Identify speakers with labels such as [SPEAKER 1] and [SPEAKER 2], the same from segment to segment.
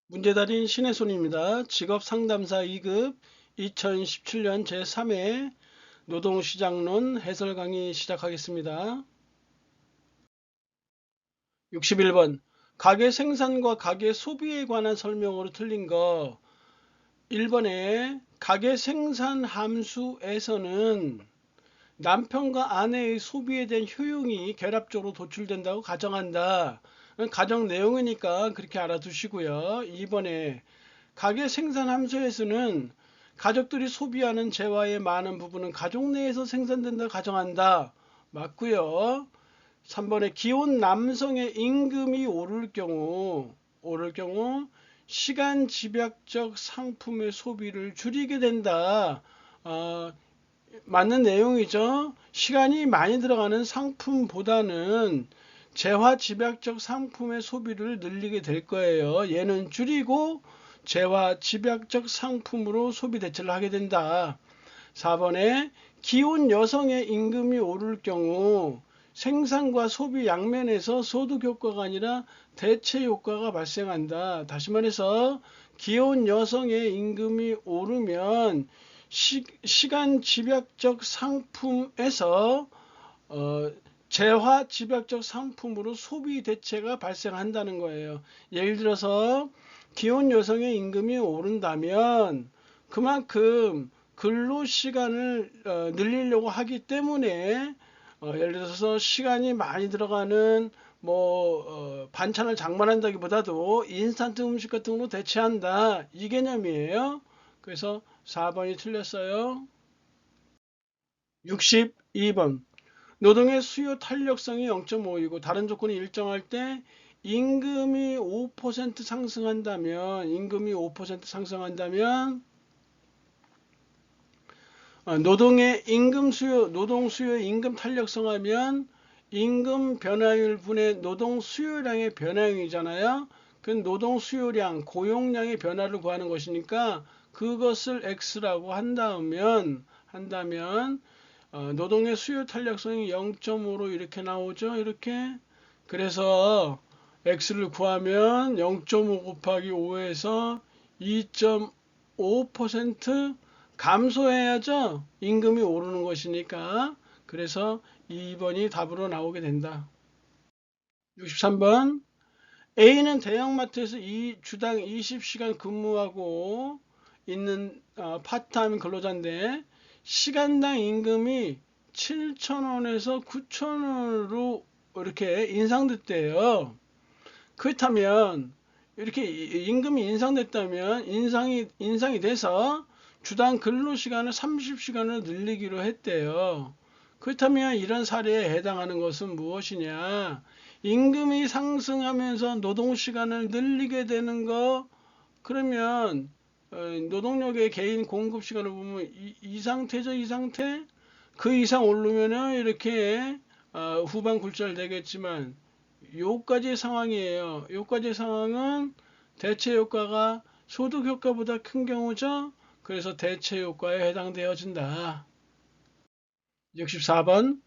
[SPEAKER 1] 문제달인 신의 손입니다. 직업상담사 2급 2017년 제3회 노동시장론 해설 강의 시작하겠습니다. 61번 가계 생산과 가계 소비에 관한 설명으로 틀린 거 1번에 가계 생산 함수에서는 남편과 아내의 소비에 대한 효용이 결합적으로 도출된다고 가정한다. 가정 내용이니까 그렇게 알아두시고요. 2번에 가계 생산 함수에서는 가족들이 소비하는 재화의 많은 부분은 가족 내에서 생산된다 가정한다. 맞고요. 3번에 기혼 남성의 임금이 오를 경우 시간 집약적 상품의 소비를 줄이게 된다. 맞는 내용이죠. 시간이 많이 들어가는 상품보다는 재화 집약적 상품의 소비를 늘리게 될 거예요. 얘는 줄이고 재화 집약적 상품으로 소비 대체를 하게 된다. 4번에 기혼 여성의 임금이 오를 경우 생산과 소비 양면에서 소득 효과가 아니라 대체 효과가 발생한다. 다시 말해서 기혼 여성의 임금이 오르면 시간 집약적 상품에서 재화 집약적 상품으로 소비 대체가 발생한다는 거예요. 예를 들어서 기혼 여성의 임금이 오른다면 그만큼 근로 시간을 늘리려고 하기 때문에 예를 들어서 시간이 많이 들어가는 반찬을 장만한다기보다도 인스턴트 음식 같은 걸로 대체한다, 이 개념이에요. 그래서 4번이 틀렸어요. 62번 노동의 수요 탄력성이 0.5이고 다른 조건이 일정할 때 임금이 5% 상승한다면 노동의 임금 수요, 노동 수요의 임금 탄력성하면 임금 변화율 분의 노동 수요량의 변화량이잖아요. 그 노동 수요량, 고용량의 변화를 구하는 것이니까 그것을 x라고 한다면 노동의 수요 탄력성이 0.5로 이렇게 나오죠. 이렇게. 그래서 x를 구하면 0.5 곱하기 5에서 2.5% 감소해야죠. 임금이 오르는 것이니까. 그래서 2번이 답으로 나오게 된다. 63번 A는 대형마트에서 주당 20시간 근무하고 있는 파트타임 근로자인데 시간당 임금이 7,000원에서 9,000원으로 이렇게 인상됐대요. 그렇다면 이렇게 임금이 인상됐다면 인상이 돼서 주당 근로시간을 30시간을 늘리기로 했대요. 그렇다면 이런 사례에 해당하는 것은 무엇이냐? 임금이 상승하면서 노동시간을 늘리게 되는 거, 그러면 노동력의 개인 공급 시간을 보면 이 상태죠, 이 상태? 그 이상 오르면은 이렇게 후반 굴절 되겠지만 요까지의 상황이에요. 요까지의 상황은 대체 효과가 소득 효과보다 큰 경우죠. 그래서 대체 효과에 해당되어진다. 64번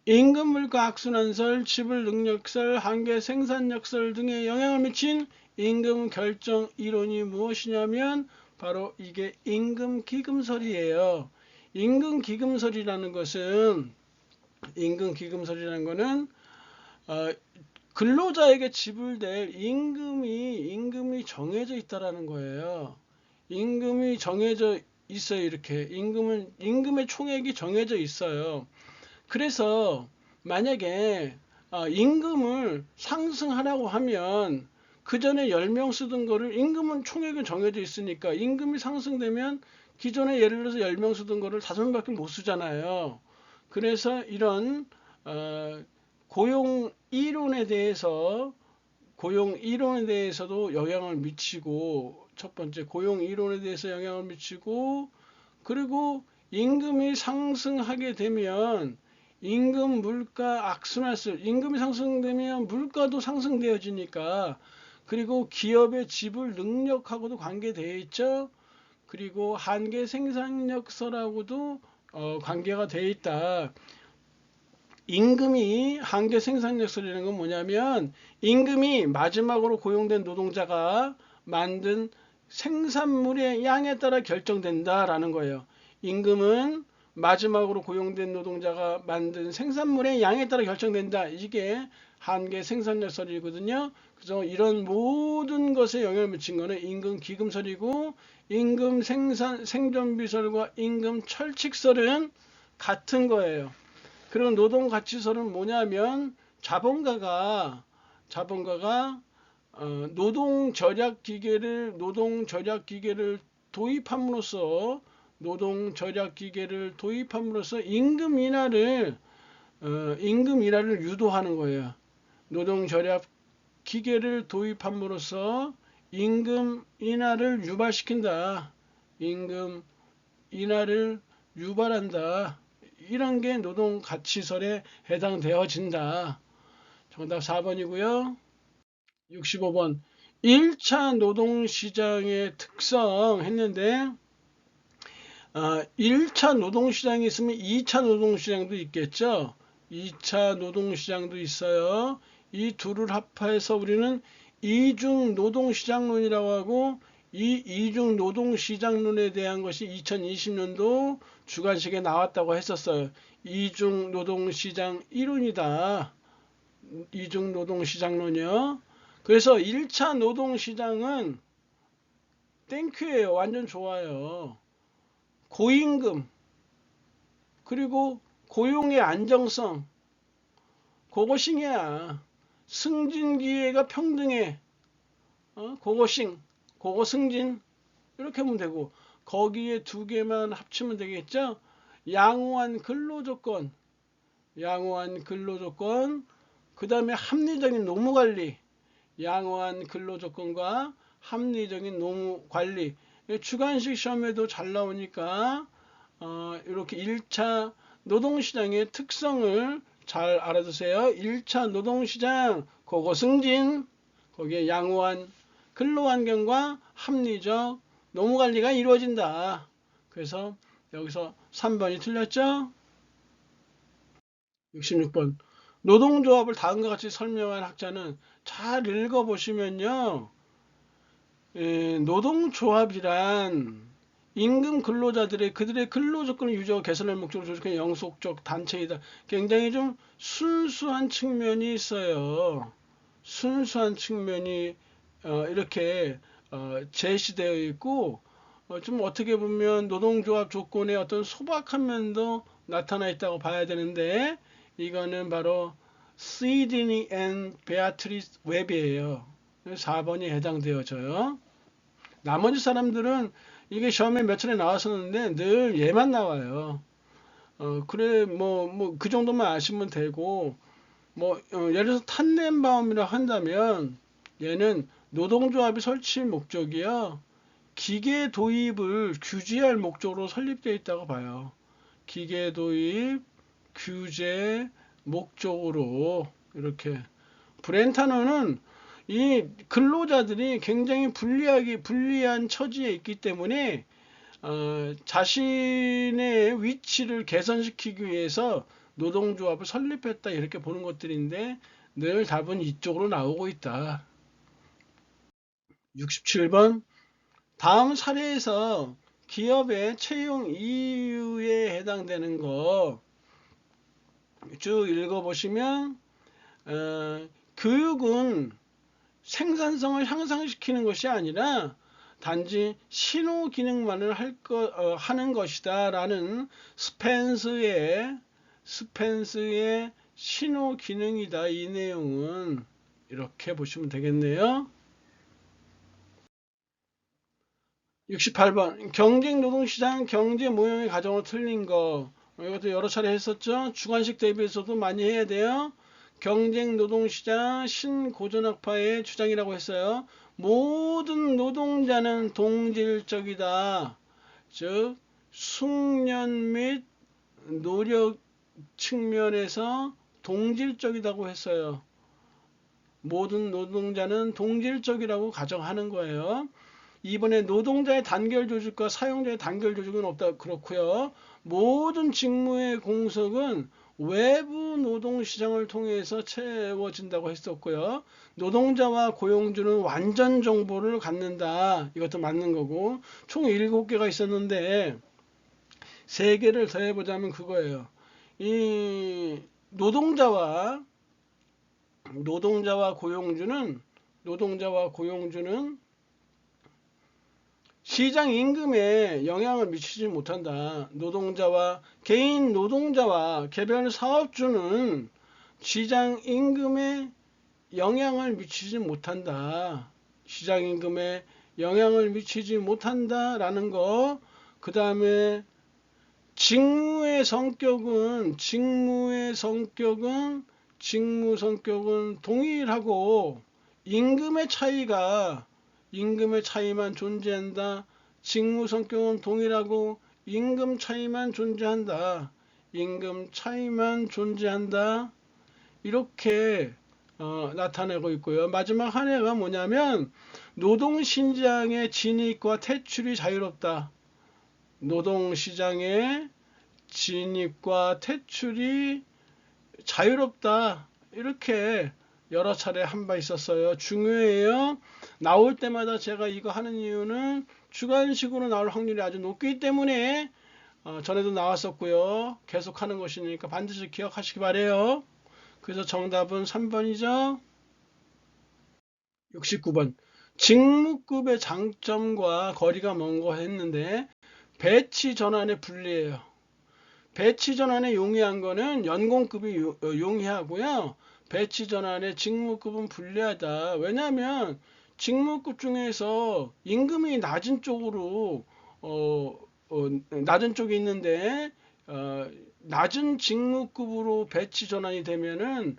[SPEAKER 1] 임금 물가 악순환설, 지불 능력설, 한계 생산력설 등에 영향을 미친 임금 결정 이론이 무엇이냐면 바로 이게 임금 기금설이에요. 임금 기금설이라는 거는 근로자에게 지불될 임금이 정해져 있다라는 거예요. 임금이 정해져 있어요. 이렇게 임금의 총액이 정해져 있어요. 그래서 만약에 임금을 상승하라고 하면 그 전에 10명 쓰던 거를 임금은 총액은 정해져 있으니까 임금이 상승되면 기존에 예를 들어서 10명 쓰던 거를 5명밖에 못 쓰잖아요. 그래서 이런 고용 이론에 대해서도 영향을 미치고, 첫 번째 고용 이론에 대해서 영향을 미치고, 그리고 임금이 상승하게 되면 임금 물가 악순환설, 임금이 상승되면 물가도 상승되어지니까, 그리고 기업의 지불 능력하고도 관계되어 있죠. 그리고 한계 생산력서라고도 관계가 되어 있다. 임금이 한계 생산력설이라는 건 뭐냐면 임금이 마지막으로 고용된 노동자가 만든 생산물의 양에 따라 결정된다라는 거예요. 임금은 마지막으로 고용된 노동자가 만든 생산물의 양에 따라 결정된다. 이게 한계 생산력설이거든요. 그래서 이런 모든 것에 영향을 미친 거는 임금 기금설이고, 임금 생존비설과 임금 철칙설은 같은 거예요. 그리고 노동가치설은 뭐냐면 자본가가 노동 절약 기계를 도입함으로써 임금 인하를 유도하는 거예요. 노동 절약 기계를 도입함으로써 임금 인하를 유발시킨다. 임금 인하를 유발한다. 이런 게 노동 가치설에 해당되어진다. 정답 4번이고요. 65번 1차 노동시장의 특성 했는데 1차 노동시장이 있으면 2차 노동시장도 있겠죠. 2차 노동시장도 있어요. 이 둘을 합해서 우리는 이중 노동시장론이라고 하고, 이 이중 노동시장론에 대한 것이 2020년도 주관식에 나왔다고 했었어요. 이중 노동시장 이론이다. 이중 노동시장론이요. 그래서 1차 노동시장은 땡큐예요. 완전 좋아요. 고임금, 그리고 고용의 안정성, 그것이야. 승진기회가 평등해. 그거 승진. 이렇게 하면 되고, 거기에 두 개만 합치면 되겠죠. 양호한 근로조건, 그 다음에 합리적인 노무관리, 양호한 근로조건과 합리적인 노무관리. 주관식 시험에도 잘 나오니까 이렇게 1차 노동시장의 특성을 잘 알아두세요. 1차 노동시장, 그거 승진, 거기에 양호한 근로환경과 합리적 노무관리가 이루어진다. 그래서 여기서 3번이 틀렸죠? 66번 노동조합을 다음과 같이 설명한 학자는, 잘 읽어보시면요, 노동조합이란 임금 근로자들의 그들의 근로조건을 유지하고 개선할 목적으로 조직한 영속적 단체이다. 굉장히 좀 순수한 측면이 있어요. 순수한 측면이 이렇게 제시되어 있고, 좀 어떻게 보면 노동조합 조건의 어떤 소박한 면도 나타나 있다고 봐야 되는데, 이거는 바로 시드니 앤 베아트리스 웹이에요. 4번이 해당되어져요. 나머지 사람들은 이게 시험에 몇 차례 나왔었는데 늘 얘만 나와요. 그래 그 정도만 아시면 되고, 예를 들어서 탄넨바움이라 한다면 얘는 노동조합이 설치 목적이요, 기계 도입을 규제할 목적으로 설립되어 있다고 봐요. 기계 도입 규제 목적으로. 이렇게 브렌타너는 이 근로자들이 굉장히 불리한 처지에 있기 때문에 자신의 위치를 개선시키기 위해서 노동조합을 설립했다, 이렇게 보는 것들인데 늘 답은 이쪽으로 나오고 있다. 67번 다음 사례에서 기업의 채용 이유에 해당되는 거 쭉 읽어보시면, 교육은 생산성을 향상시키는 것이 아니라 단지 신호 기능만을 하는 것이다 라는 스펜스의 신호 기능이다. 이 내용은 이렇게 보시면 되겠네요. 68번 경쟁 노동시장 경제 모형의 가정으로 틀린 거, 이것도 여러 차례 했었죠. 주관식 대비해서도 많이 해야 돼요. 경쟁 노동시장 신고전학파의 주장이라고 했어요. 모든 노동자는 동질적이다. 즉 숙련 및 노력 측면에서 동질적이라고 했어요. 모든 노동자는 동질적이라고 가정하는 거예요. 이번에 노동자의 단결 조직과 사용자의 단결 조직은 없다. 그렇고요. 모든 직무의 공석은 외부 노동시장을 통해서 채워진다고 했었고요. 노동자와 고용주는 완전 정보를 갖는다. 이것도 맞는 거고, 총 7개가 있었는데 3개를 더해보자면 그거예요. 이 노동자와 고용주는 시장 임금에 영향을 미치지 못한다. 개인 노동자와 개별 사업주는 시장 임금에 영향을 미치지 못한다. 시장 임금에 영향을 미치지 못한다라는 거. 그 다음에 직무 성격은 동일하고 임금의 차이만 존재한다. 직무 성격은 동일하고 임금 차이만 존재한다. 이렇게 나타내고 있고요. 마지막 한 해가 뭐냐면 노동시장의 진입과 퇴출이 자유롭다. 노동시장의 진입과 퇴출이 자유롭다. 이렇게 여러 차례 한 바 있었어요. 중요해요. 나올 때마다 제가 이거 하는 이유는 주관식으로 나올 확률이 아주 높기 때문에 전에도 나왔었고요. 계속 하는 것이니까 반드시 기억하시기 바래요. 그래서 정답은 3번이죠. 69번. 직무급의 장점과 거리가 먼 거 했는데 배치 전환에 불리해요. 배치 전환에 용이한 거는 연공급이 용이하고요. 배치 전환에 직무급은 불리하다. 왜냐하면 직무급 중에서 임금이 낮은 쪽으로 낮은 쪽이 있는데 낮은 직무급으로 배치 전환이 되면은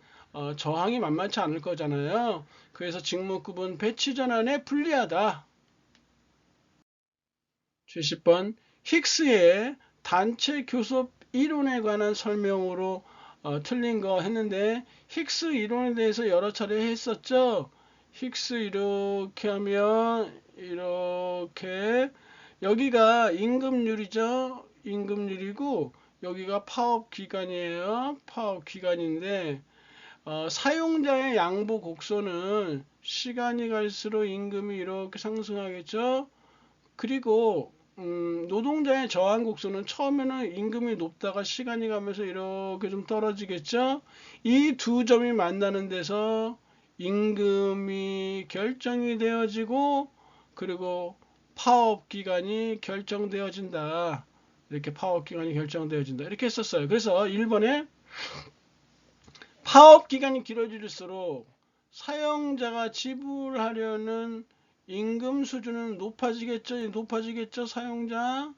[SPEAKER 1] 저항이 만만치 않을 거잖아요. 그래서 직무급은 배치 전환에 불리하다. 70번. 힉스의 단체 교섭 이론에 관한 설명으로 틀린 거 했는데 힉스 이론에 대해서 여러 차례 했었죠. 힉스 이렇게 하면 이렇게 여기가 임금률이죠. 임금률이고 여기가 파업 기간이에요. 파업 기간인데 사용자의 양보 곡선은 시간이 갈수록 임금이 이렇게 상승하겠죠. 그리고 노동자의 저항 곡선은 처음에는 임금이 높다가 시간이 가면서 이렇게 좀 떨어지겠죠. 이 두 점이 만나는 데서 임금이 결정이 되어지고 그리고 파업 기간이 결정되어진다. 이렇게 파업 기간이 결정되어진다. 이렇게 했었어요. 그래서 1번에 파업 기간이 길어질수록 사용자가 지불하려는 임금 수준은 높아지겠죠, 사용자.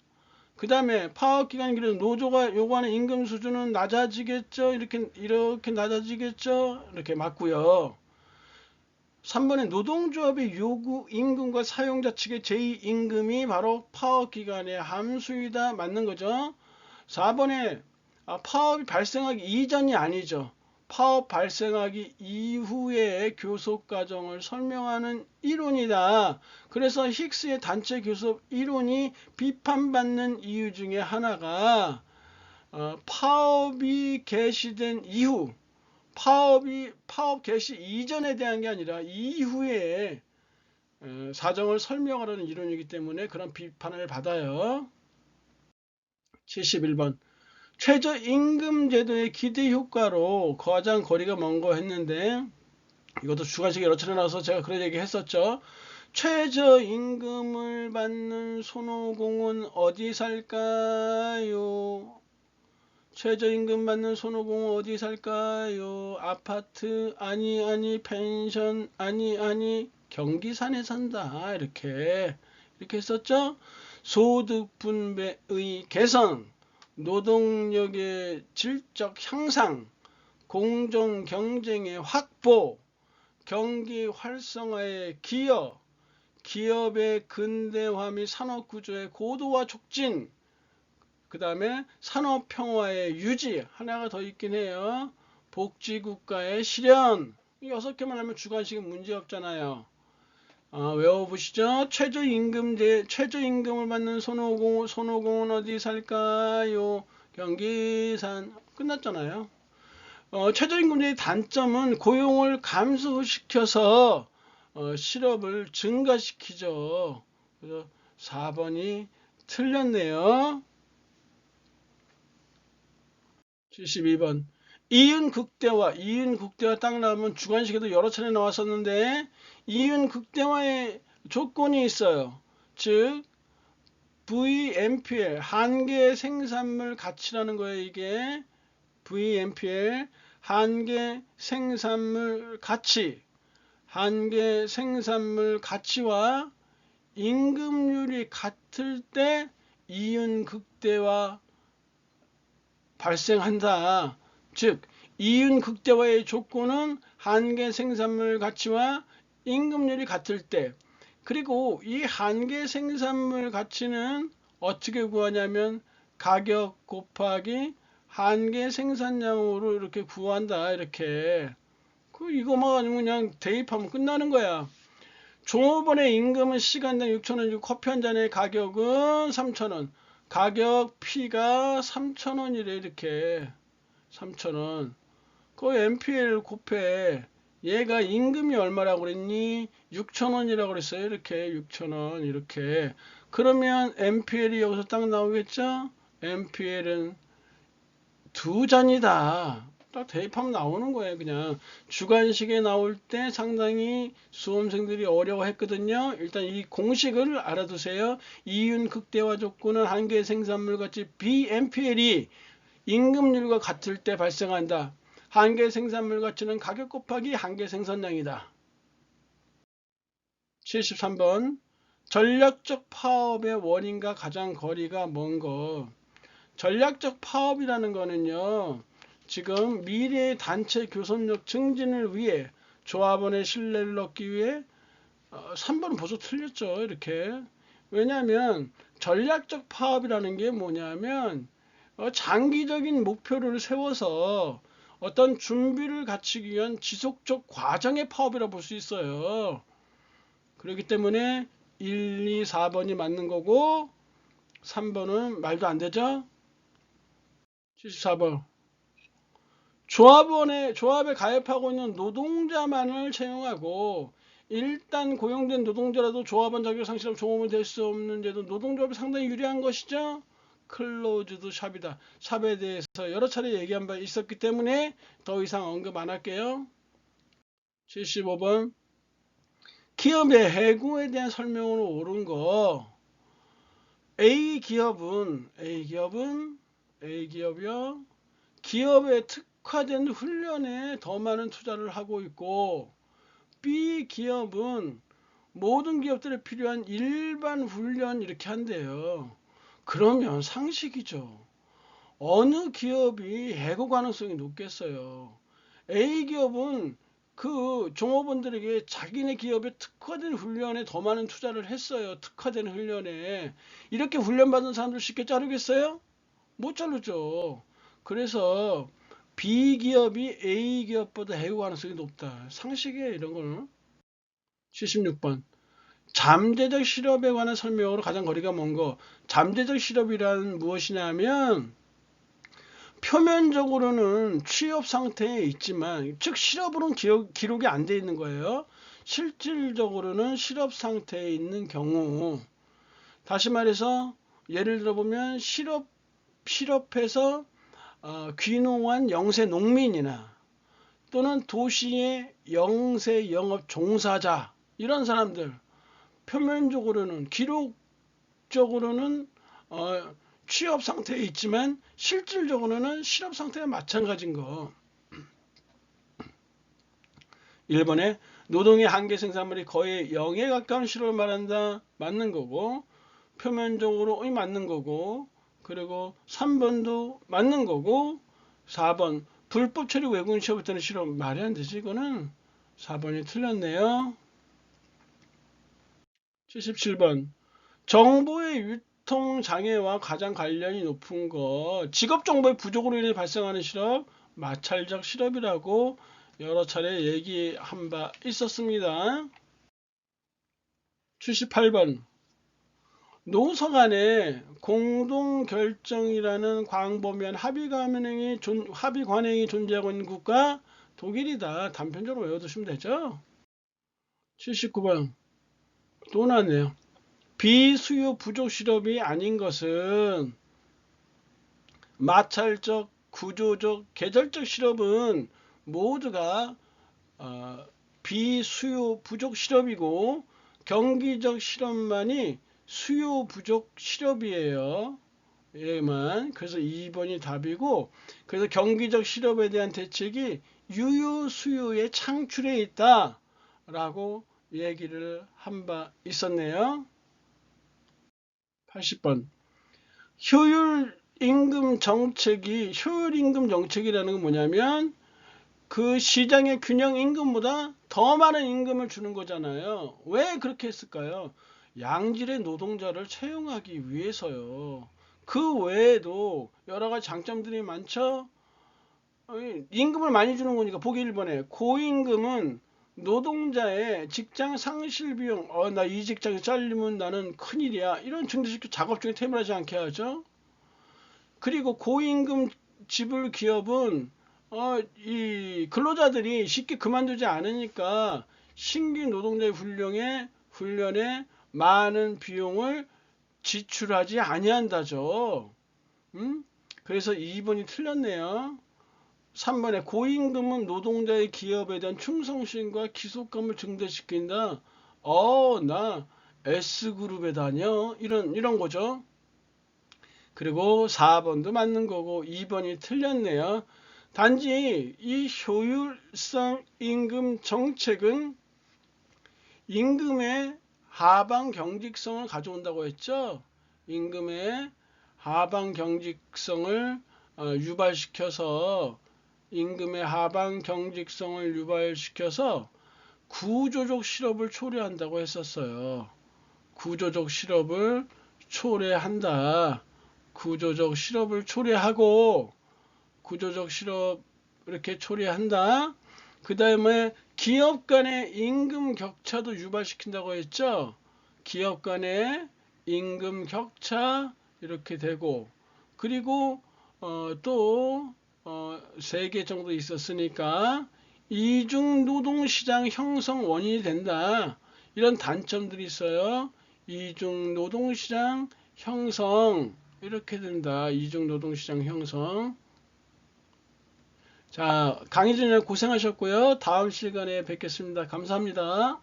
[SPEAKER 1] 그 다음에 파업 기간이 길어서 노조가 요구하는 임금 수준은 낮아지겠죠, 이렇게 낮아지겠죠, 이렇게 맞고요. 3번에 노동조합의 요구 임금과 사용자 측의 제의 임금이 바로 파업 기간의 함수이다. 맞는 거죠. 4번에 파업이 발생하기 이전이 아니죠. 파업 발생하기 이후의 교섭 과정을 설명하는 이론이다. 그래서 힉스의 단체 교섭 이론이 비판받는 이유 중에 하나가 파업이 개시된 이후, 파업 개시 이전에 대한 게 아니라 이후에 사정을 설명하려는 이론이기 때문에 그런 비판을 받아요. 71번. 최저임금제도의 기대 효과로 가장 거리가 먼 거 했는데 이것도 주관식에 여러 차례 나와서 제가 그런 얘기 했었죠. 최저임금을 받는 손오공은 어디 살까요? 최저임금 받는 손오공은 어디 살까요? 아파트 아니 펜션 아니 경기산에 산다. 이렇게 했었죠. 소득 분배의 개선, 노동력의 질적 향상, 공정 경쟁의 확보, 경기 활성화의 기여, 기업의 근대화 및 산업 구조의 고도화 촉진, 그 다음에 산업 평화의 유지, 하나가 더 있긴 해요. 복지국가의 실현. 이 6개만 하면 주관식은 문제 없잖아요. 외워보시죠. 최저임금을 받는 손오공은 어디 살까요? 경기산 끝났잖아요. 최저임금제의 단점은 고용을 감소시켜서 실업을 증가시키죠. 그래서 4번이 틀렸네요. 72번. 이윤극대화 딱 나오면 주관식에도 여러 차례 나왔었는데 이윤극대화의 조건이 있어요. 즉 VMPL 한계 생산물 가치라는 거예요. 이게 VMPL 한계 생산물 가치와 임금률이 같을 때 이윤극대화 발생한다. 즉 이윤극대화의 조건은 한계 생산물 가치와 임금률이 같을 때, 그리고 이 한계 생산물 가치는 어떻게 구하냐면 가격 곱하기 한계 생산량으로 이렇게 구한다. 이렇게 이거만 가지고 그냥 대입하면 끝나는 거야. 종업원의 임금은 시간당 6,000원이고 커피 한 잔의 가격은 3,000원. 가격 P가 3,000원이래. 이렇게 3,000원. 그 MPL 곱해. 얘가 임금이 얼마라고 그랬니? 6,000원이라고 그랬어요. 이렇게 6,000원 이렇게. 그러면 MPL이 여기서 딱 나오겠죠? MPL은 두 잔이다. 딱 대입하면 나오는 거예요. 그냥 주관식에 나올 때 상당히 수험생들이 어려워했거든요. 일단 이 공식을 알아두세요. 이윤 극대화 조건은 한계 생산물 가치 BMPL이 임금률과 같을 때 발생한다. 한계 생산물 가치는 가격 곱하기 한계 생산량이다. 73번. 전략적 파업의 원인과 가장 거리가 먼 거. 전략적 파업이라는 거는요, 지금 미래의 단체 교섭력 증진을 위해 조합원의 신뢰를 얻기 위해 3번은 벌써 틀렸죠. 이렇게. 왜냐하면 전략적 파업이라는 게 뭐냐면 장기적인 목표를 세워서 어떤 준비를 갖추기 위한 지속적 과정의 파업이라고 볼 수 있어요. 그렇기 때문에 1, 2, 4번이 맞는 거고 3번은 말도 안 되죠. 74번. 조합에 가입하고 있는 노동자만을 채용하고 일단 고용된 노동자라도 조합원 자격 상실하면 종업원이 될 수 없는 제도, 노동조합이 상당히 유리한 것이죠. 클로즈드 샵이다. 샵에 대해서 여러 차례 얘기한 바 있었기 때문에 더 이상 언급 안 할게요. 75번. 기업의 해고에 대한 설명으로 옳은 거. A기업이요. 기업의 특화된 훈련에 더 많은 투자를 하고 있고, B기업은 모든 기업들에 필요한 일반 훈련 이렇게 한대요. 그러면 상식이죠. 어느 기업이 해고 가능성이 높겠어요. A기업은 그 종업원들에게 자기네 기업의 특화된 훈련에 더 많은 투자를 했어요. 특화된 훈련에. 이렇게 훈련받은 사람들 쉽게 자르겠어요? 못 자르죠. 그래서 B기업이 A기업보다 해고 가능성이 높다. 상식이에요, 이런 거는. 76번. 잠재적 실업에 관한 설명으로 가장 거리가 먼 거. 잠재적 실업이란 무엇이냐면 표면적으로는 취업 상태에 있지만, 즉 실업으로는 기록이 안 돼 있는 거예요. 실질적으로는 실업 상태에 있는 경우, 다시 말해서 예를 들어보면 실업해서 귀농한 영세 농민이나 또는 도시의 영세 영업 종사자, 이런 사람들 표면적으로는 기록적으로는 취업 상태에 있지만 실질적으로는 실업 상태와 마찬가지인 거. 1번에 노동의 한계 생산물이 거의 0에 가까운 실업을 말한다. 맞는 거고, 표면적으로 맞는 거고, 그리고 3번도 맞는 거고, 4번 불법 처리 외국인 취업을 때는 실업 말이 안 되지. 이거는 4번이 틀렸네요. 77번. 정보의 유통 장애와 가장 관련이 높은 거. 직업 정보의 부족으로 인해 발생하는 실업, 마찰적 실업이라고 여러 차례 얘기한 바 있었습니다. 78번. 노서 간의 공동결정이라는 광범위한 합의 관행이 존재하고 있는 국가 독일이다. 단편적으로 외워두시면 되죠. 79번 또 나왔네요. 비수요 부족 실업이 아닌 것은 마찰적, 구조적, 계절적 실업은 모두가 비수요 부족 실업이고 경기적 실업만이 수요 부족 실업이에요. 얘만. 그래서 2번이 답이고, 그래서 경기적 실업에 대한 대책이 유효 수요의 창출에 있다 라고 얘기를 한 바 있었네요. 80번 효율 임금 정책이라는 건 뭐냐면 그 시장의 균형 임금보다 더 많은 임금을 주는 거잖아요. 왜 그렇게 했을까요? 양질의 노동자를 채용하기 위해서요. 그 외에도 여러 가지 장점들이 많죠. 임금을 많이 주는 거니까. 보기 1번에 고임금은 노동자의 직장 상실 비용, 나 이 직장에 잘리면 나는 큰일이야, 이런 중대식 작업 중에 퇴물하지 않게 하죠. 그리고 고임금 지불 기업은 이 근로자들이 쉽게 그만두지 않으니까 신규 노동자의 훈련에 많은 비용을 지출하지 아니한다죠. 그래서 2번이 틀렸네요. 3번에 고임금은 노동자의 기업에 대한 충성심과 기속감을 증대시킨다. 나 S그룹에 다녀. 이런 거죠. 그리고 4번도 맞는 거고 2번이 틀렸네요. 단지 이 효율성 임금 정책은 임금의 하방 경직성을 가져온다고 했죠. 임금의 하방 경직성을 유발시켜서 구조적 실업을 초래한다고 했었어요. 구조적 실업을 초래한다. 구조적 실업을 초래하고 구조적 실업 이렇게 초래한다. 그 다음에 기업 간의 임금 격차도 유발시킨다고 했죠. 기업 간의 임금 격차 이렇게 되고, 그리고 또 3개 정도 있었으니까 이중 노동시장 형성 원인이 된다. 이런 단점들이 있어요. 이중 노동시장 형성 이렇게 된다. 이중 노동시장 형성. 자, 강의 중에 고생하셨고요. 다음 시간에 뵙겠습니다. 감사합니다.